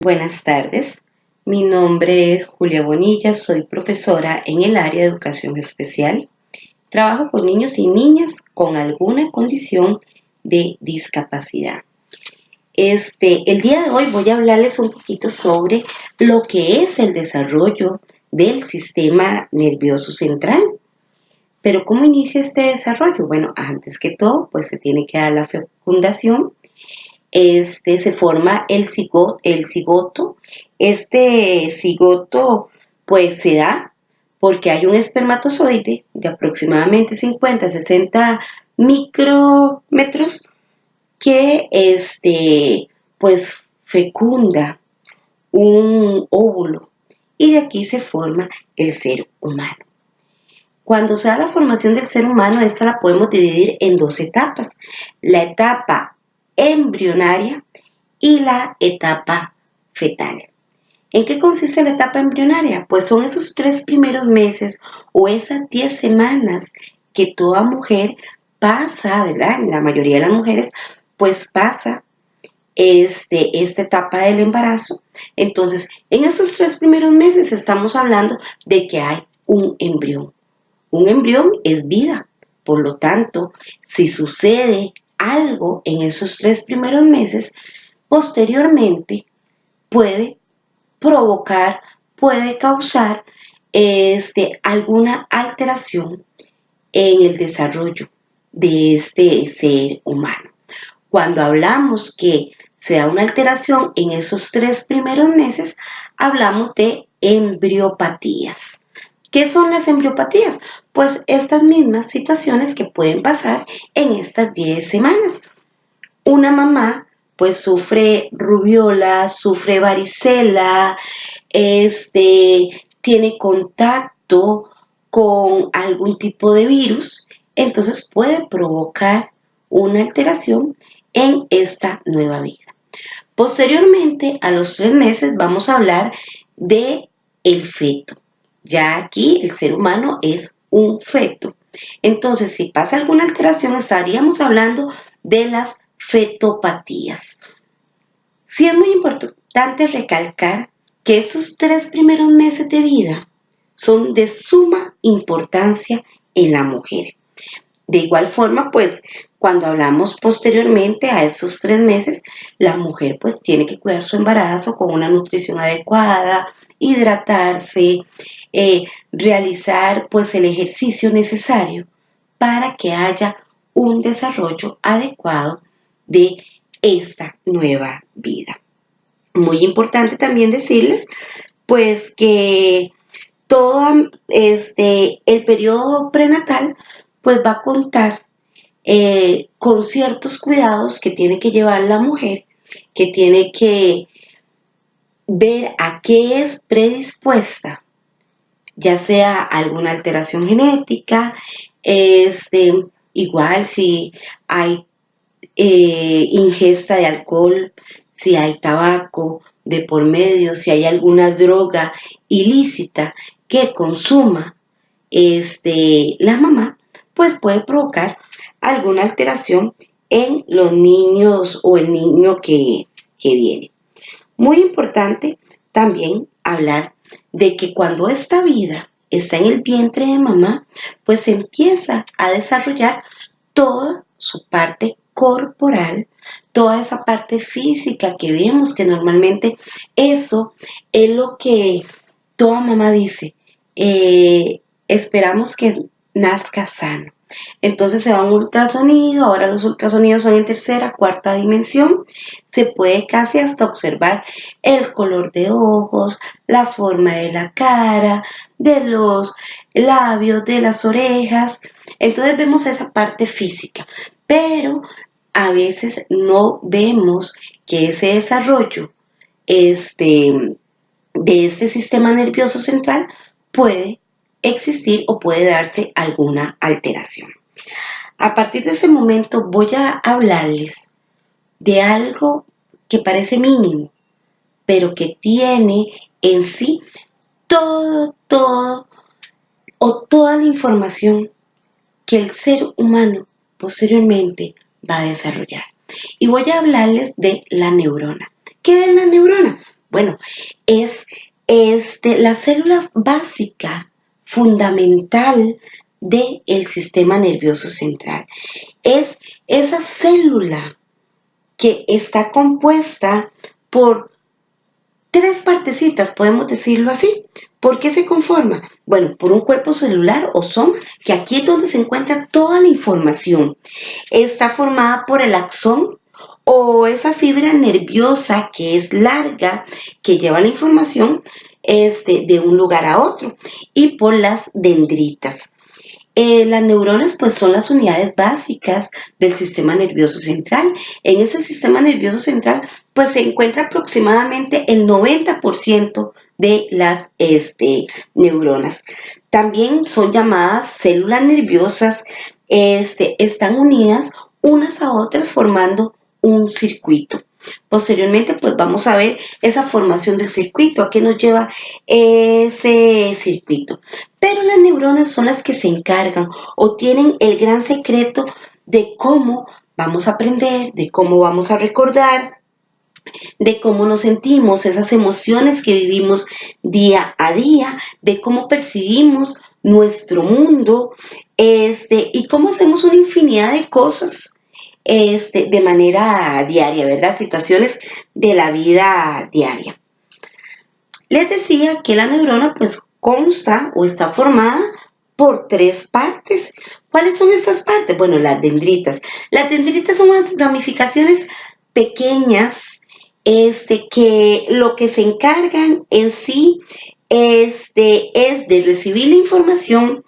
Buenas tardes, mi nombre es Julia Bonilla, soy profesora en el área de educación especial. Trabajo con niños y niñas con alguna condición de discapacidad. El día de hoy voy a hablarles un poquito sobre lo que es el desarrollo del sistema nervioso central. Pero ¿cómo inicia este desarrollo? Bueno, antes que todo, pues se tiene que dar la fecundación. Se forma el cigoto. Este cigoto pues se da porque hay un espermatozoide de aproximadamente 50 a 60 micrómetros que pues fecunda un óvulo y de aquí se forma el ser humano. Cuando se da la formación del ser humano, esta la podemos dividir en dos etapas. La etapa embrionaria y la etapa fetal. ¿En qué consiste la etapa embrionaria? Pues son esos 3 primeros meses o esas 10 semanas que toda mujer pasa, ¿verdad? La mayoría de las mujeres pues pasa esta etapa del embarazo. Entonces, en esos 3 primeros meses estamos hablando de que hay un embrión. Un embrión es vida. Por lo tanto, si sucede algo en esos 3 primeros meses, posteriormente puede provocar, puede causar alguna alteración en el desarrollo de este ser humano. Cuando hablamos que se da una alteración en esos 3 primeros meses, hablamos de embriopatías. ¿Qué son las embriopatías? Pues estas mismas situaciones que pueden pasar en estas 10 semanas. Una mamá pues sufre rubiola, sufre varicela, tiene contacto con algún tipo de virus, entonces puede provocar una alteración en esta nueva vida. Posteriormente, a los 3 meses, vamos a hablar de el feto. Ya aquí el ser humano es un feto. Entonces, si pasa alguna alteración, estaríamos hablando de las fetopatías. Sí es muy importante recalcar que esos 3 primeros meses de vida son de suma importancia en la mujer. De igual forma, pues, cuando hablamos posteriormente a esos 3 meses, la mujer pues tiene que cuidar su embarazo con una nutrición adecuada, hidratarse, realizar pues el ejercicio necesario para que haya un desarrollo adecuado de esta nueva vida. Muy importante también decirles pues que todo el periodo prenatal pues va a contar con ciertos cuidados que tiene que llevar la mujer, que tiene que ver a qué es predispuesta, ya sea alguna alteración genética, igual si hay ingesta de alcohol, si hay tabaco de por medio, si hay alguna droga ilícita que consuma la mamá, pues puede provocar alguna alteración en los niños o el niño que viene. Muy importante también hablar de que cuando esta vida está en el vientre de mamá, pues se empieza a desarrollar toda su parte corporal, toda esa parte física que vemos que normalmente eso es lo que toda mamá dice. Esperamos que nazca sano. Entonces se va a un ultrasonido, ahora los ultrasonidos son en tercera, cuarta dimensión, se puede casi hasta observar el color de ojos, la forma de la cara, de los labios, de las orejas, entonces vemos esa parte física, pero a veces no vemos que ese desarrollo de este sistema nervioso central puede existir o puede darse alguna alteración. A partir de ese momento voy a hablarles de algo que parece mínimo, pero que tiene en sí todo o toda la información que el ser humano posteriormente va a desarrollar. Y voy a hablarles de la neurona. ¿Qué es la neurona? Bueno, es la célula básica, fundamental del sistema nervioso central. Es esa célula que está compuesta por tres partecitas, podemos decirlo así. ¿Por qué se conforma? Bueno, por un cuerpo celular o soma, que aquí es donde se encuentra toda la información. Está formada por el axón o esa fibra nerviosa que es larga, que lleva la información de un lugar a otro, y por las dendritas. Las neuronas pues son las unidades básicas del sistema nervioso central. En ese sistema nervioso central pues se encuentra aproximadamente el 90% de las neuronas. También son llamadas células nerviosas, están unidas unas a otras formando un circuito. Posteriormente pues vamos a ver esa formación del circuito, a qué nos lleva ese circuito. Pero las neuronas son las que se encargan o tienen el gran secreto de cómo vamos a aprender, de cómo vamos a recordar, de cómo nos sentimos, esas emociones que vivimos día a día, de cómo percibimos nuestro mundo, y cómo hacemos una infinidad de cosas de manera diaria, ¿verdad? Situaciones de la vida diaria. Les decía que la neurona pues consta o está formada por tres partes. ¿Cuáles son estas partes? Bueno, las dendritas. Las dendritas son unas ramificaciones pequeñas que lo que se encargan en sí es de recibir la información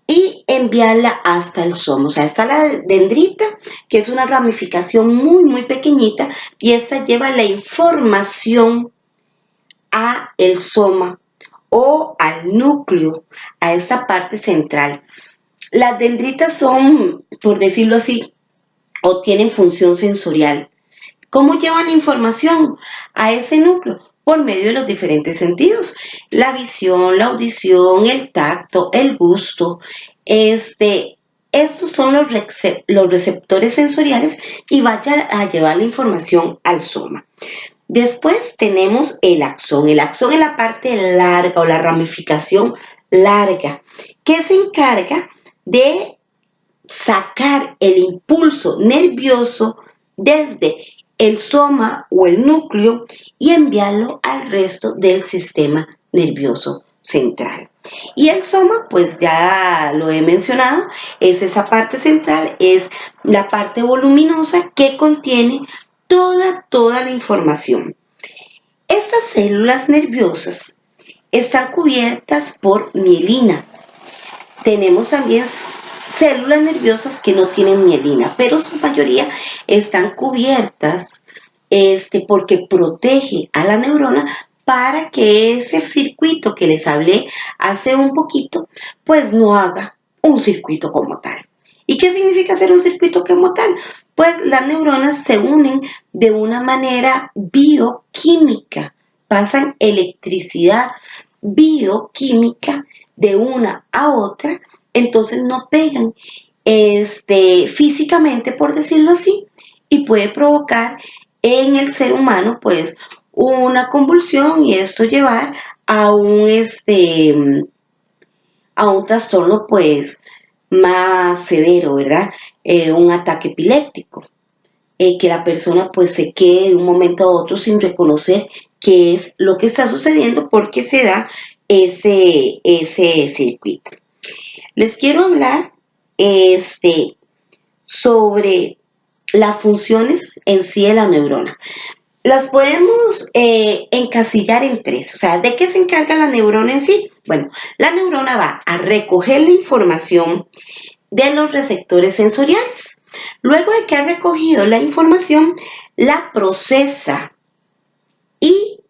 y enviarla hasta el soma. O sea, está la dendrita, que es una ramificación muy, muy pequeñita, y esta lleva la información a el soma o al núcleo, a esta parte central. Las dendritas son, por decirlo así, o tienen función sensorial. ¿Cómo llevan la información a ese núcleo? Por medio de los diferentes sentidos. La visión, la audición, el tacto, el gusto. Estos son los receptores sensoriales y vaya a llevar la información al soma. Después tenemos el axón. El axón es la parte larga o la ramificación larga que se encarga de sacar el impulso nervioso desde el soma o el núcleo y enviarlo al resto del sistema nervioso central. Y el soma, pues ya lo he mencionado, es esa parte central, es la parte voluminosa que contiene toda la información. Estas células nerviosas están cubiertas por mielina. Tenemos también células nerviosas que no tienen mielina, pero su mayoría están cubiertas porque protege a la neurona para que ese circuito que les hablé hace un poquito, pues no haga un circuito como tal. ¿Y qué significa hacer un circuito como tal? Pues las neuronas se unen de una manera bioquímica, pasan electricidad bioquímica de una a otra, entonces no pegan físicamente, por decirlo así, y puede provocar en el ser humano pues una convulsión y esto llevar a un trastorno pues más severo, ¿verdad? Un ataque epiléptico, que la persona pues se quede de un momento a otro sin reconocer qué es lo que está sucediendo porque se da ese circuito. Les quiero hablar sobre las funciones en sí de la neurona. Las podemos encasillar en tres. O sea, ¿de qué se encarga la neurona en sí? Bueno, la neurona va a recoger la información de los receptores sensoriales. Luego de que ha recogido la información, la procesa y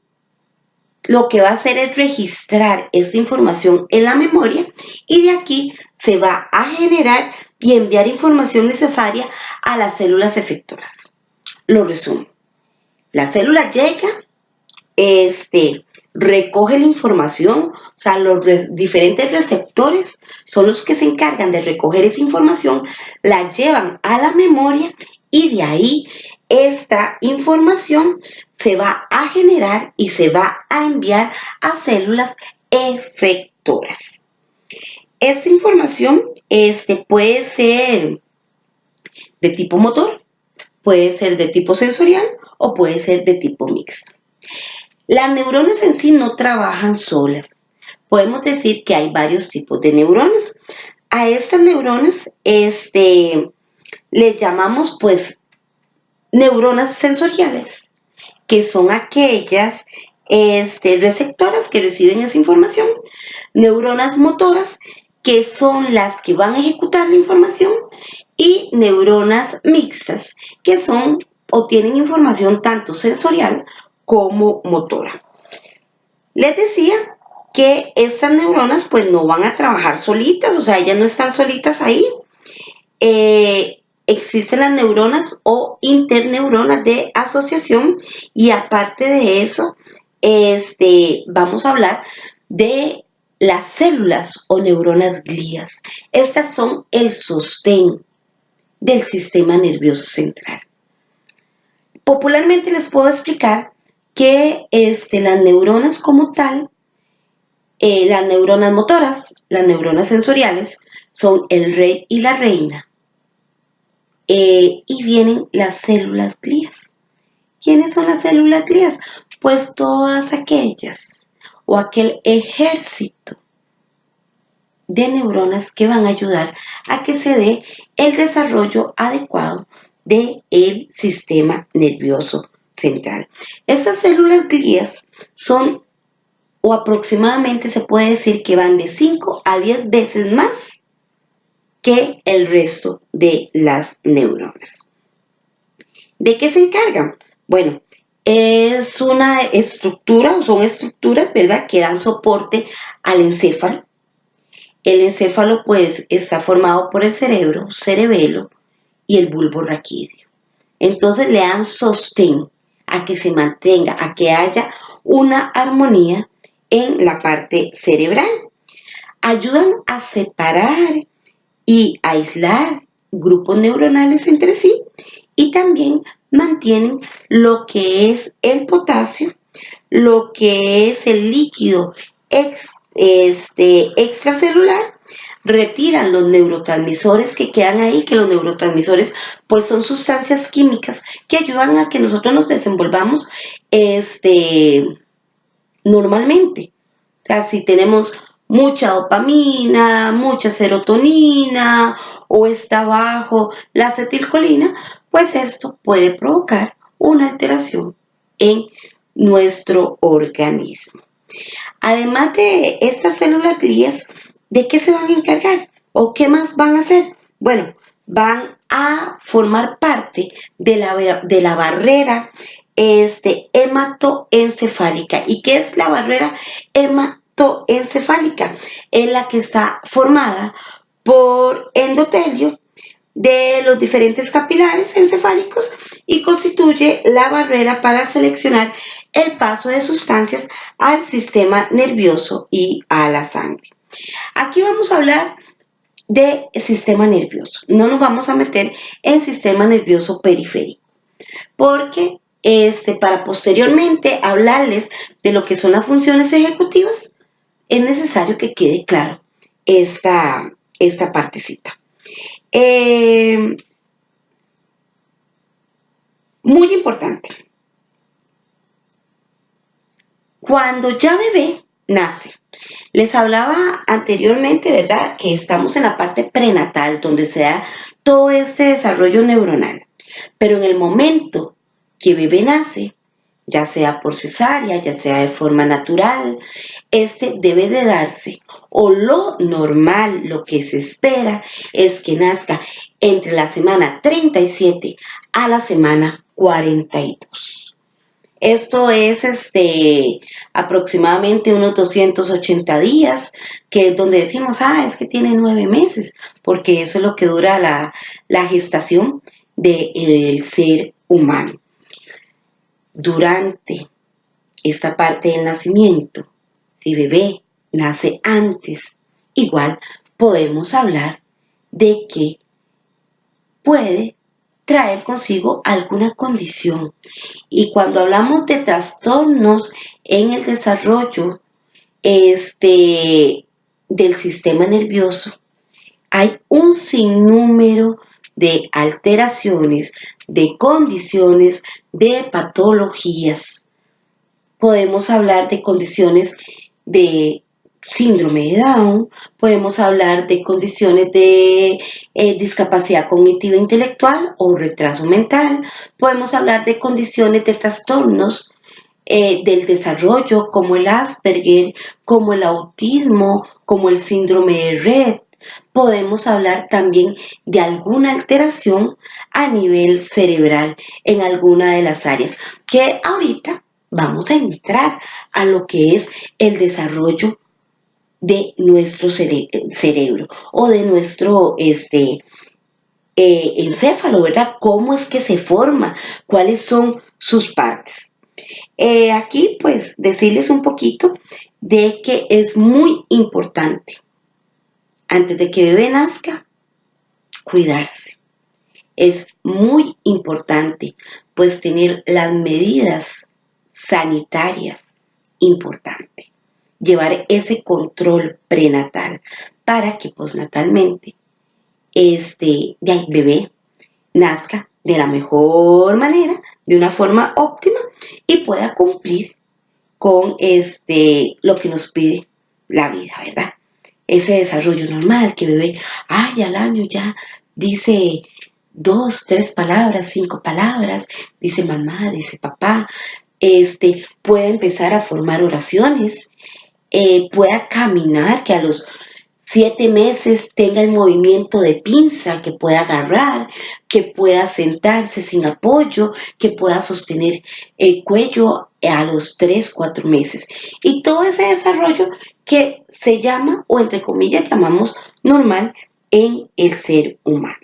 lo que va a hacer es registrar esta información en la memoria y de aquí se va a generar y enviar información necesaria a las células efectoras. Lo resumo. La célula llega, recoge la información, o sea, los diferentes receptores son los que se encargan de recoger esa información, la llevan a la memoria y de ahí esta información se va a generar y se va a enviar a células efectoras. Esta información puede ser de tipo motor, puede ser de tipo sensorial o puede ser de tipo mixto. Las neuronas en sí no trabajan solas. Podemos decir que hay varios tipos de neuronas. A estas neuronas les llamamos pues neuronas sensoriales, que son aquellas receptoras que reciben esa información, neuronas motoras, que son las que van a ejecutar la información, y neuronas mixtas, que son o tienen información tanto sensorial como motora. Les decía que estas neuronas pues no van a trabajar solitas, o sea, ellas no están solitas ahí. Existen las neuronas o interneuronas de asociación, y aparte de eso, vamos a hablar de las células o neuronas glías. Estas son el sostén del sistema nervioso central. Popularmente les puedo explicar que las neuronas como tal, las neuronas motoras, las neuronas sensoriales, son el rey y la reina. Y vienen las células glías. ¿Quiénes son las células glías? Pues todas aquellas o aquel ejército de neuronas que van a ayudar a que se dé el desarrollo adecuado del sistema nervioso central. Estas células glías son, o aproximadamente se puede decir que van de 5 a 10 veces más que el resto de las neuronas. ¿De qué se encargan? Bueno, es una estructura, o son estructuras, ¿verdad?, que dan soporte al encéfalo. El encéfalo, pues, está formado por el cerebro, cerebelo y el bulbo raquídeo. Entonces le dan sostén a que se mantenga, a que haya una armonía en la parte cerebral. Ayudan a separar y aislar grupos neuronales entre sí, y también mantienen lo que es el potasio, lo que es el líquido extracelular, retiran los neurotransmisores que quedan ahí, que los neurotransmisores pues son sustancias químicas que ayudan a que nosotros nos desenvolvamos normalmente. O sea, si tenemos mucha dopamina, mucha serotonina o está bajo la acetilcolina, pues esto puede provocar una alteración en nuestro organismo. Además de estas células glías, ¿de qué se van a encargar? ¿O qué más van a hacer? Bueno, van a formar parte de la barrera hematoencefálica. ¿Y qué es la barrera hematoencefálica? Es la que está formada por endotelio de los diferentes capilares encefálicos y constituye la barrera para seleccionar el paso de sustancias al sistema nervioso y a la sangre. Aquí vamos a hablar de sistema nervioso. No nos vamos a meter en sistema nervioso periférico, porque para posteriormente hablarles de lo que son las funciones ejecutivas, es necesario que quede claro esta partecita. Muy importante. Cuando ya bebé nace, les hablaba anteriormente, ¿verdad?, que estamos en la parte prenatal, donde se da todo este desarrollo neuronal. Pero en el momento que bebé nace, ya sea por cesárea, ya sea de forma natural, debe de darse, o lo normal, lo que se espera, es que nazca entre la semana 37 a la semana 42. Esto es aproximadamente unos 280 días, que es donde decimos, es que tiene 9 meses, porque eso es lo que dura la gestación del ser humano. Durante esta parte del nacimiento, si bebé nace antes, igual podemos hablar de que puede traer consigo alguna condición. Y cuando hablamos de trastornos en el desarrollo del sistema nervioso, hay un sinnúmero de alteraciones, de condiciones, de patologías. Podemos hablar de condiciones de síndrome de Down, podemos hablar de condiciones de discapacidad cognitiva intelectual o retraso mental, podemos hablar de condiciones de trastornos del desarrollo como el Asperger, como el autismo, como el síndrome de Rett. Podemos hablar también de alguna alteración a nivel cerebral en alguna de las áreas, que ahorita vamos a entrar a lo que es el desarrollo de nuestro cerebro o de nuestro encéfalo, ¿verdad? ¿Cómo es que se forma? ¿Cuáles son sus partes? Aquí pues decirles un poquito de que es muy importante antes de que bebé nazca cuidarse. Es muy importante pues tener las medidas sanitarias importantes. Llevar ese control prenatal para que postnatalmente el bebé nazca de la mejor manera, de una forma óptima y pueda cumplir con lo que nos pide la vida, ¿verdad? Ese desarrollo normal que bebé, al año ya dice 2, 3 palabras, 5 palabras, dice mamá, dice papá, puede empezar a formar oraciones, pueda caminar, que a los 7 meses tenga el movimiento de pinza, que pueda agarrar, que pueda sentarse sin apoyo, que pueda sostener el cuello a los 3, 4 meses. Y todo ese desarrollo que se llama, o entre comillas llamamos normal en el ser humano.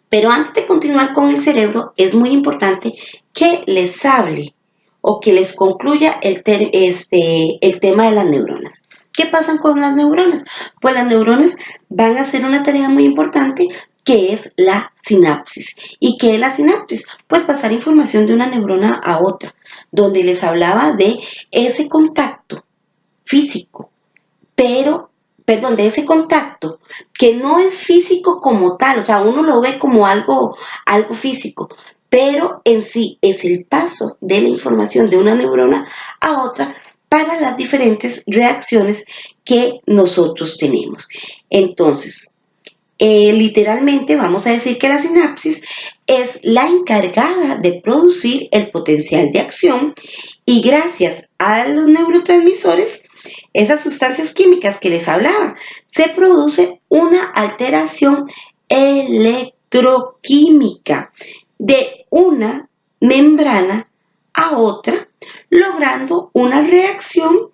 Pero antes de continuar con el cerebro, es muy importante que les hable o que les concluya el tema de las neuronas. ¿Qué pasa con las neuronas? Pues las neuronas van a hacer una tarea muy importante que es la sinapsis. ¿Y qué es la sinapsis? Pues pasar información de una neurona a otra, donde les hablaba de ese contacto físico, de ese contacto que no es físico como tal, o sea, uno lo ve como algo físico, pero en sí es el paso de la información de una neurona a otra para las diferentes reacciones que nosotros tenemos. Entonces, literalmente vamos a decir que la sinapsis es la encargada de producir el potencial de acción y gracias a los neurotransmisores, esas sustancias químicas que les hablaba, se produce una alteración electroquímica de una membrana a otra, logrando una reacción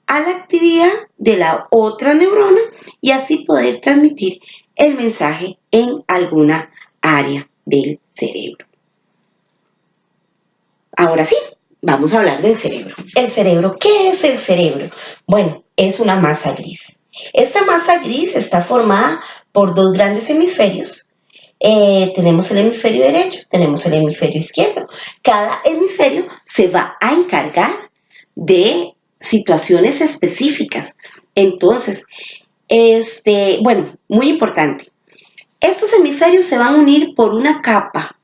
a la actividad de la otra neurona y así poder transmitir el mensaje en alguna área del cerebro. Ahora sí, vamos a hablar del cerebro. El cerebro, ¿qué es el cerebro? Bueno, es una masa gris. Esta masa gris está formada por 2 grandes hemisferios. Tenemos el hemisferio derecho, tenemos el hemisferio izquierdo. Cada hemisferio se va a encargar de situaciones específicas. Entonces, muy importante. Estos hemisferios se van a unir por una capa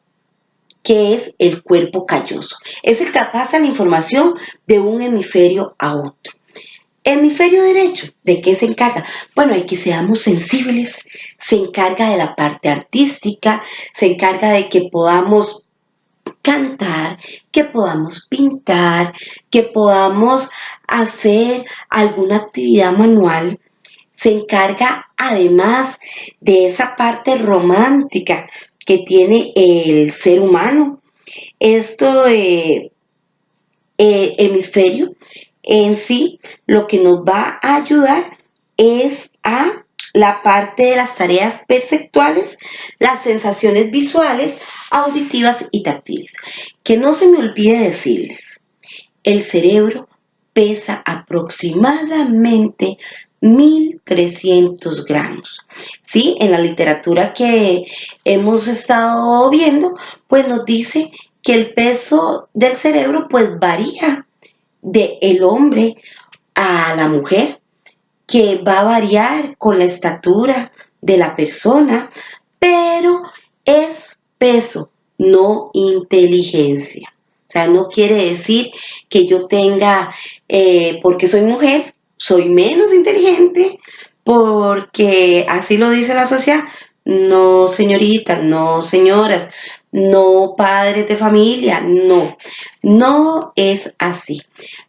que es el cuerpo calloso. Es el que pasa la información de un hemisferio a otro. Hemisferio derecho, ¿de qué se encarga? Bueno, hay que seamos sensibles, se encarga de la parte artística, se encarga de que podamos cantar, que podamos pintar, que podamos hacer alguna actividad manual. Se encarga además de esa parte romántica que tiene el ser humano. Hemisferio en sí lo que nos va a ayudar es a la parte de las tareas perceptuales, las sensaciones visuales, auditivas y táctiles. Que no se me olvide decirles, el cerebro pesa aproximadamente 1.300 gramos. ¿Sí? En la literatura que hemos estado viendo, pues nos dice que el peso del cerebro pues varía del hombre a la mujer, que va a variar con la estatura de la persona, pero es peso, no inteligencia. O sea, no quiere decir que yo tenga, porque soy mujer, soy menos inteligente, porque así lo dice la sociedad. No, señoritas, no, señoras, no, padres de familia, no, no es así.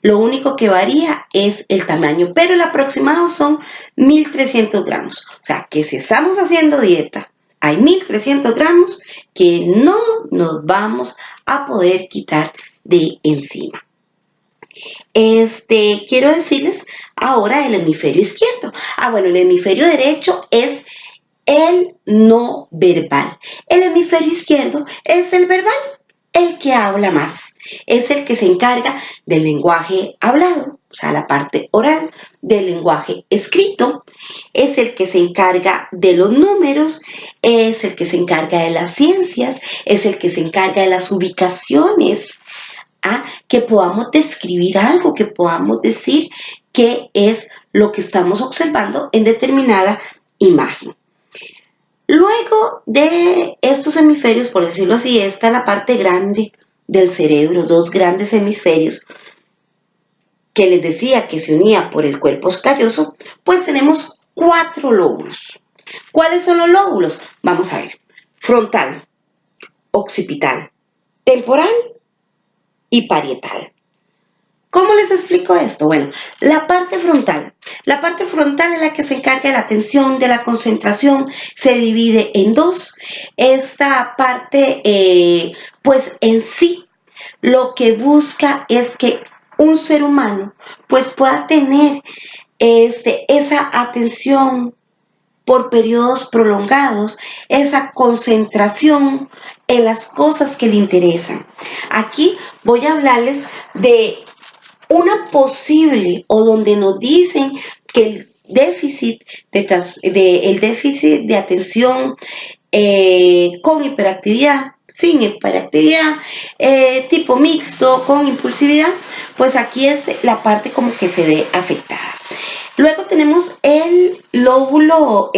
Lo único que varía es el tamaño, pero el aproximado son 1.300 gramos. O sea, que si estamos haciendo dieta, hay 1.300 gramos que no nos vamos a poder quitar de encima. Quiero decirles ahora el hemisferio izquierdo. Bueno, el hemisferio derecho es el no verbal. El hemisferio izquierdo es el verbal, el que habla más. Es el que se encarga del lenguaje hablado, o sea, la parte oral, del lenguaje escrito. Es el que se encarga de los números, es el que se encarga de las ciencias, es el que se encarga de las ubicaciones. Que podamos describir algo, que podamos decir qué es lo que estamos observando en determinada imagen. Luego de estos hemisferios, por decirlo así, está la parte grande del cerebro, dos grandes hemisferios que les decía que se unía por el cuerpo calloso, pues tenemos 4 lóbulos. ¿Cuáles son los lóbulos? Vamos a ver. Frontal, occipital, temporal y parietal. ¿Cómo les explico esto? Bueno, la parte frontal. La parte frontal es la que se encarga de la atención, de la concentración, se divide en dos. Esta parte, pues en sí, lo que busca es que un ser humano, pues pueda tener esa atención por periodos prolongados, esa concentración en las cosas que le interesan. Aquí voy a hablarles de una posible o donde nos dicen que el déficit de atención con hiperactividad, sin hiperactividad, tipo mixto, con impulsividad, pues aquí es la parte como que se ve afectada. Luego tenemos el lóbulo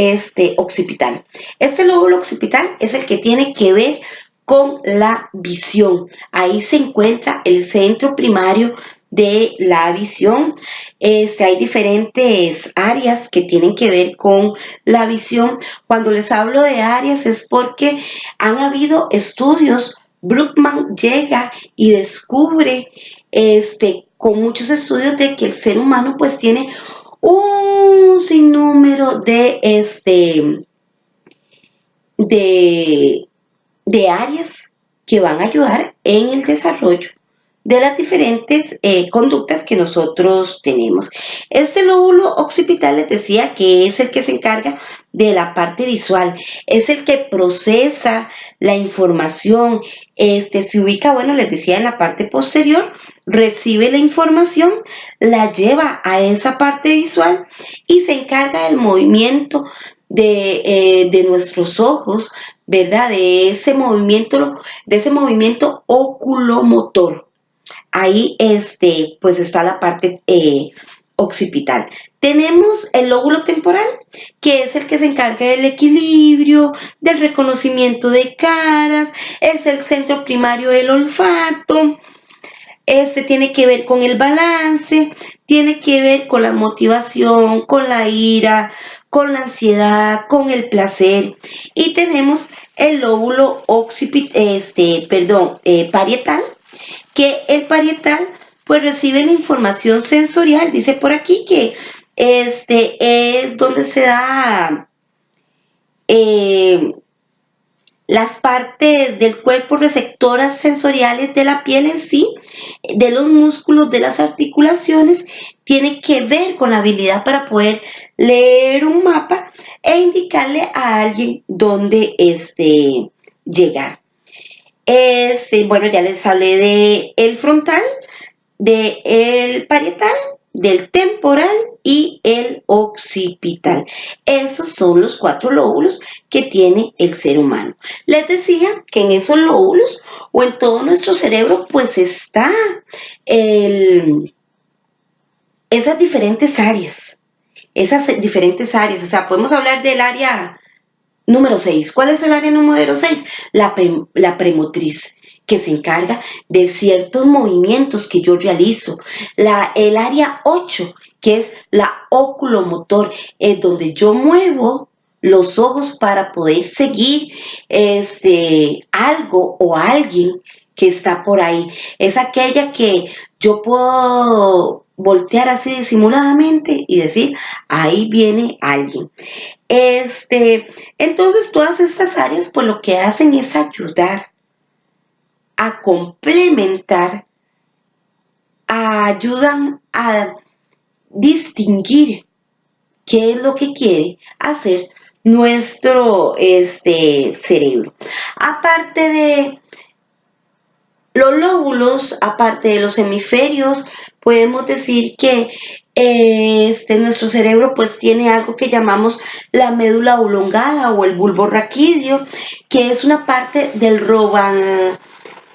occipital. Este lóbulo occipital es el que tiene que ver con la visión. Ahí se encuentra el centro primario de la visión. Hay diferentes áreas que tienen que ver con la visión. Cuando les hablo de áreas es porque han habido estudios. Brookman llega y descubre con muchos estudios de que el ser humano pues tiene un sinnúmero de áreas que van a ayudar en el desarrollo de las diferentes conductas que nosotros tenemos. Este lóbulo occipital les decía que es el que se encarga de la parte visual, es el que procesa la información, se ubica, bueno, les decía en la parte posterior, recibe la información, la lleva a esa parte visual y se encarga del movimiento de nuestros ojos, ¿verdad? De ese movimiento oculomotor. Ahí pues está la parte occipital. Tenemos el lóbulo temporal, que es el que se encarga del equilibrio, del reconocimiento de caras, es el centro primario del olfato. Tiene que ver con el balance, tiene que ver con la motivación, con la ira, con la ansiedad, con el placer. Y tenemos el lóbulo parietal, que el parietal pues recibe la información sensorial. Dice por aquí que es donde se da las partes del cuerpo receptoras sensoriales de la piel en sí, de los músculos, de las articulaciones, tiene que ver con la habilidad para poder leer un mapa e indicarle a alguien dónde llegar. Bueno, ya les hablé del frontal, del parietal, del temporal y el occipital. Esos son los 4 lóbulos que tiene el ser humano. Les decía que en esos lóbulos o en todo nuestro cerebro pues está esas diferentes áreas. O sea, podemos hablar del área número 6. ¿Cuál es el área número 6? La premotriz, que se encarga de ciertos movimientos que yo realizo. El área 8, que es la oculomotor, es donde yo muevo los ojos para poder seguir algo o alguien que está por ahí. Es aquella que yo puedo voltear así disimuladamente y decir, ahí viene alguien. Entonces todas estas áreas pues lo que hacen es ayudar a complementar, ayudan a distinguir qué es lo que quiere hacer nuestro cerebro. Aparte de los lóbulos, aparte de los hemisferios, podemos decir que nuestro cerebro pues tiene algo que llamamos la médula oblongada o el bulbo raquídeo, que es una parte del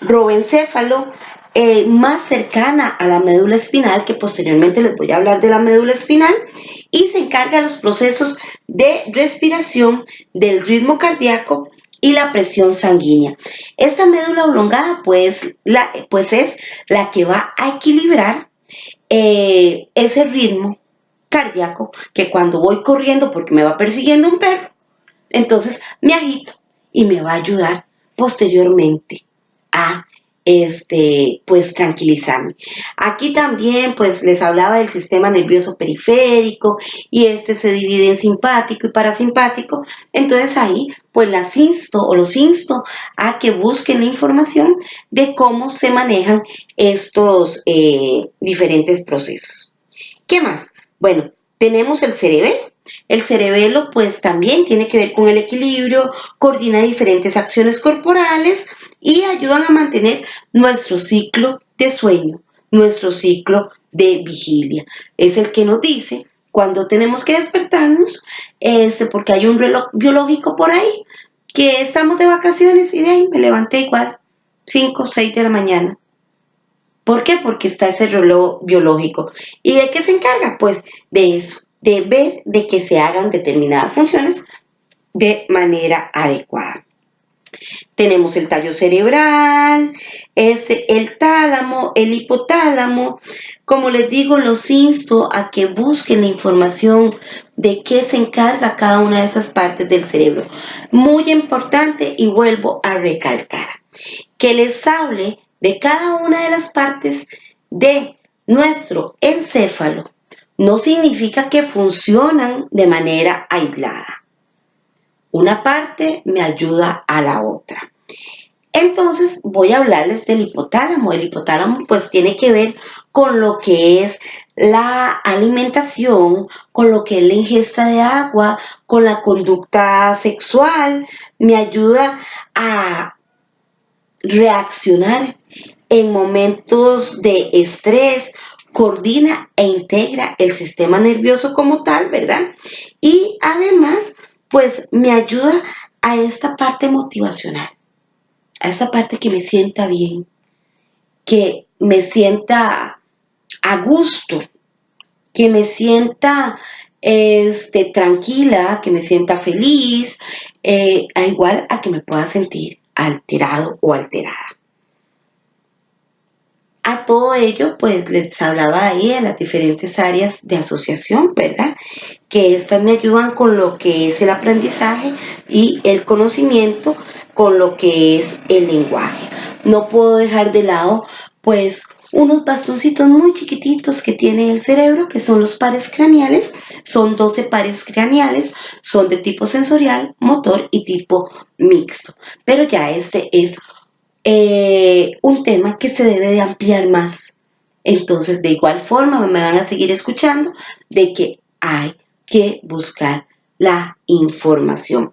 robencéfalo más cercana a la médula espinal, que posteriormente les voy a hablar de la médula espinal, y se encarga de los procesos de respiración, del ritmo cardíaco y la presión sanguínea. Esta médula oblongada pues es la que va a equilibrar ese ritmo cardíaco, que cuando voy corriendo porque me va persiguiendo un perro, entonces me agito y me va a ayudar posteriormente a pues tranquilizarme. Aquí también pues les hablaba del sistema nervioso periférico y se divide en simpático y parasimpático. Entonces ahí pues los insto a que busquen la información de cómo se manejan estos diferentes procesos. ¿Qué más? Bueno, tenemos el cerebelo. El cerebelo pues también tiene que ver con el equilibrio, coordina diferentes acciones corporales y ayudan a mantener nuestro ciclo de sueño, nuestro ciclo de vigilia. Es el que nos dice cuando tenemos que despertarnos, porque hay un reloj biológico por ahí, que estamos de vacaciones y de ahí me levanté igual, 5 o 6 de la mañana. ¿Por qué? Porque está ese reloj biológico. ¿Y de qué se encarga? Pues de eso, de ver de que se hagan determinadas funciones de manera adecuada. Tenemos el tallo cerebral, el tálamo, el hipotálamo. Como les digo, los insto a que busquen la información de qué se encarga cada una de esas partes del cerebro. Muy importante, y vuelvo a recalcar, que les hable de cada una de las partes de nuestro encéfalo no significa que funcionan de manera aislada. Una parte me ayuda a la otra. Entonces voy a hablarles del hipotálamo. El hipotálamo pues tiene que ver con lo que es la alimentación, con lo que es la ingesta de agua, con la conducta sexual. Me ayuda a reaccionar en momentos de estrés, coordina e integra el sistema nervioso como tal, ¿verdad? Y además, pues me ayuda a esta parte motivacional, a esta parte que me sienta bien, que me sienta a gusto, que me sienta tranquila, que me sienta feliz, a igual a que me pueda sentir alterado o alterada. A todo ello, pues les hablaba ahí de las diferentes áreas de asociación, ¿verdad? Que estas me ayudan con lo que es el aprendizaje y el conocimiento, con lo que es el lenguaje. No puedo dejar de lado, pues, unos bastoncitos muy chiquititos que tiene el cerebro, que son los pares craneales. Son 12 pares craneales, son de tipo sensorial, motor y tipo mixto. Pero ya este es un tema que se debe de ampliar más. Entonces, de igual forma, me van a seguir escuchando de que hay que buscar la información.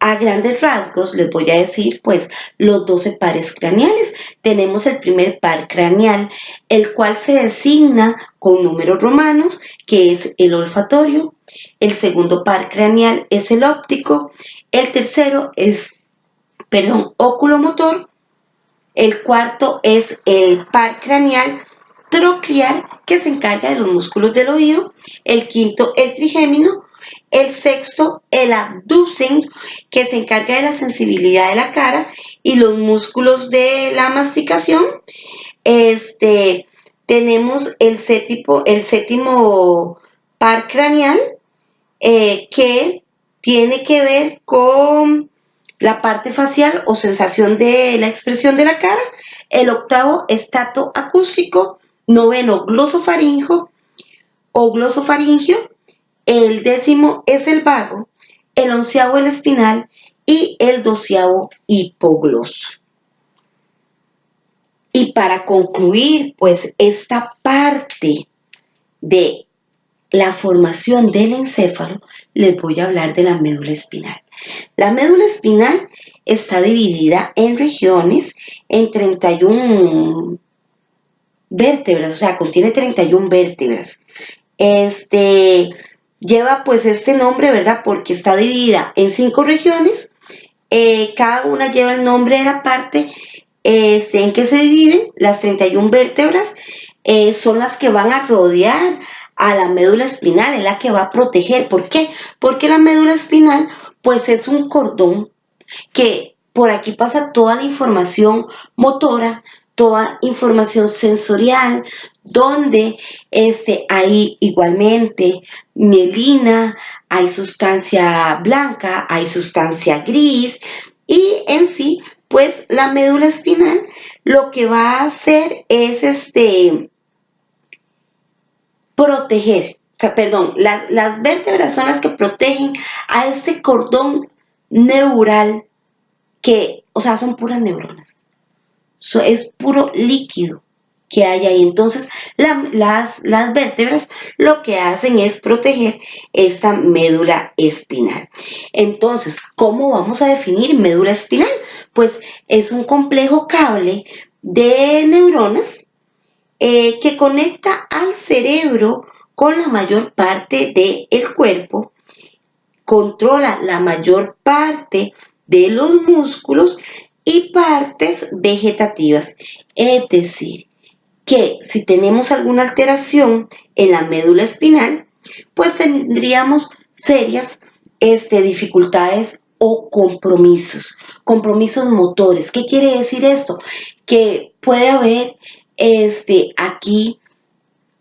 A grandes rasgos les voy a decir pues los 12 pares craneales. Tenemos el primer par craneal, el cual se designa con números romanos, que es el olfatorio. El segundo par craneal es el óptico. El tercero es, oculomotor. El cuarto es el par craneal troclear, que se encarga de los músculos del oído. El quinto, el trigémino. El sexto, el abducens, que se encarga de la sensibilidad de la cara y los músculos de la masticación. Tenemos el séptimo par craneal, que tiene que ver con la parte facial o sensación de la expresión de la cara. El octavo, estato acústico. Noveno, glosofaringio o glosofaringio. El décimo es el vago. El onceavo, el espinal. Y el doceavo, hipogloso. Y para concluir, pues, esta parte de la formación del encéfalo, les voy a hablar de la médula espinal. La médula espinal está dividida en regiones, en 31 vértebras, o sea, contiene 31 vértebras. Lleva pues este nombre, ¿verdad? Porque está dividida en 5 regiones. Cada una lleva el nombre de la parte en que se dividen. Las 31 vértebras son las que van a rodear a la médula espinal, es la que va a proteger. ¿Por qué? Porque la médula espinal pues es un cordón que por aquí pasa toda la información motora, toda información sensorial, donde hay igualmente mielina, hay sustancia blanca, hay sustancia gris, y en sí, pues la médula espinal lo que va a hacer es proteger, las vértebras son las que protegen a este cordón neural que, o sea, son puras neuronas. Es puro líquido que hay ahí. Entonces, las vértebras lo que hacen es proteger esta médula espinal. Entonces, ¿cómo vamos a definir médula espinal? Pues es un complejo cable de neuronas que conecta al cerebro con la mayor parte del cuerpo, controla la mayor parte de los músculos y partes vegetativas. Es decir, que si tenemos alguna alteración en la médula espinal, pues tendríamos serias dificultades o compromisos motores. ¿Qué quiere decir esto? Que puede haber aquí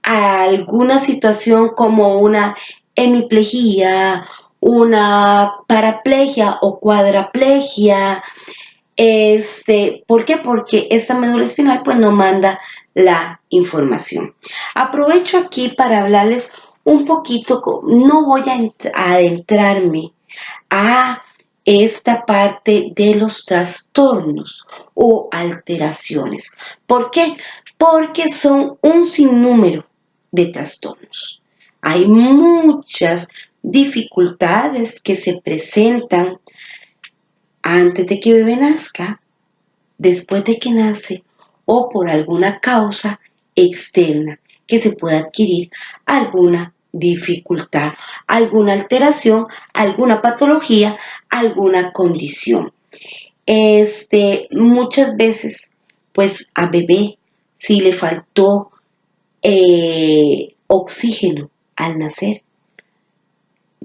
alguna situación como una hemiplegia, una paraplegia o cuadraplegia. ¿Por qué? Porque esta médula espinal pues no manda la información. Aprovecho aquí para hablarles un poquito, no voy a adentrarme a esta parte de los trastornos o alteraciones. ¿Por qué? Porque son un sinnúmero de trastornos. Hay muchas dificultades que se presentan antes de que el bebé nazca, después de que nace o por alguna causa externa que se pueda adquirir alguna dificultad, alguna alteración, alguna patología, alguna condición. Muchas veces, pues a bebé si le faltó oxígeno al nacer.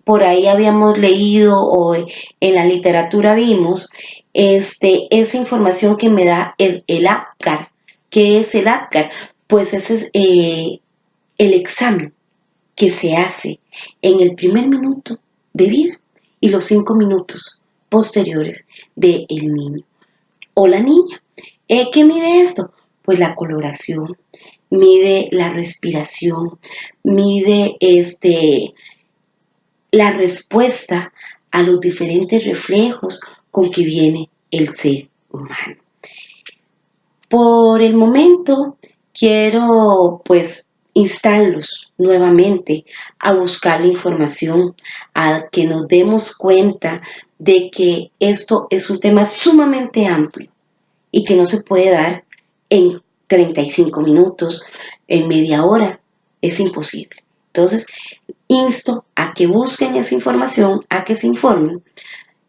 Por ahí habíamos leído o en la literatura vimos esa información que me da el APGAR. ¿Qué es el APGAR? Pues ese es el examen que se hace en el primer minuto de vida y los 5 minutos posteriores del niño o la niña. ¿Qué mide esto? Pues la coloración, mide la respiración, mide la respuesta a los diferentes reflejos con que viene el ser humano. Por el momento quiero pues instarlos nuevamente a buscar la información, a que nos demos cuenta de que esto es un tema sumamente amplio y que no se puede dar en 35 minutos, en media hora, es imposible. Entonces, insto a que busquen esa información, a que se informen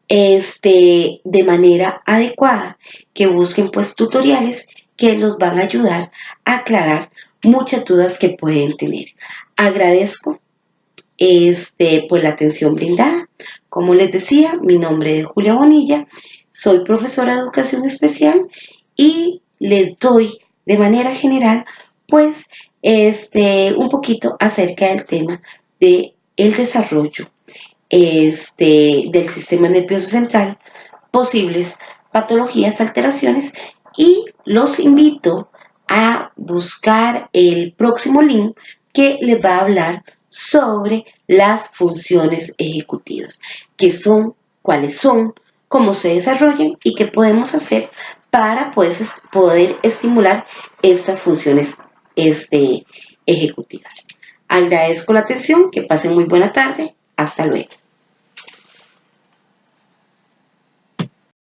de manera adecuada, que busquen pues tutoriales que los van a ayudar a aclarar muchas dudas que pueden tener. Agradezco por la atención brindada. Como les decía, mi nombre es Julia Bonilla, soy profesora de educación especial y les doy de manera general pues un poquito acerca del tema de el desarrollo del sistema nervioso central, posibles patologías, alteraciones, y los invito a buscar el próximo link que les va a hablar sobre las funciones ejecutivas, qué son, cuáles son, cómo se desarrollan y qué podemos hacer para pues, poder estimular estas funciones ejecutivas. Agradezco la atención, que pasen muy buena tarde, hasta luego.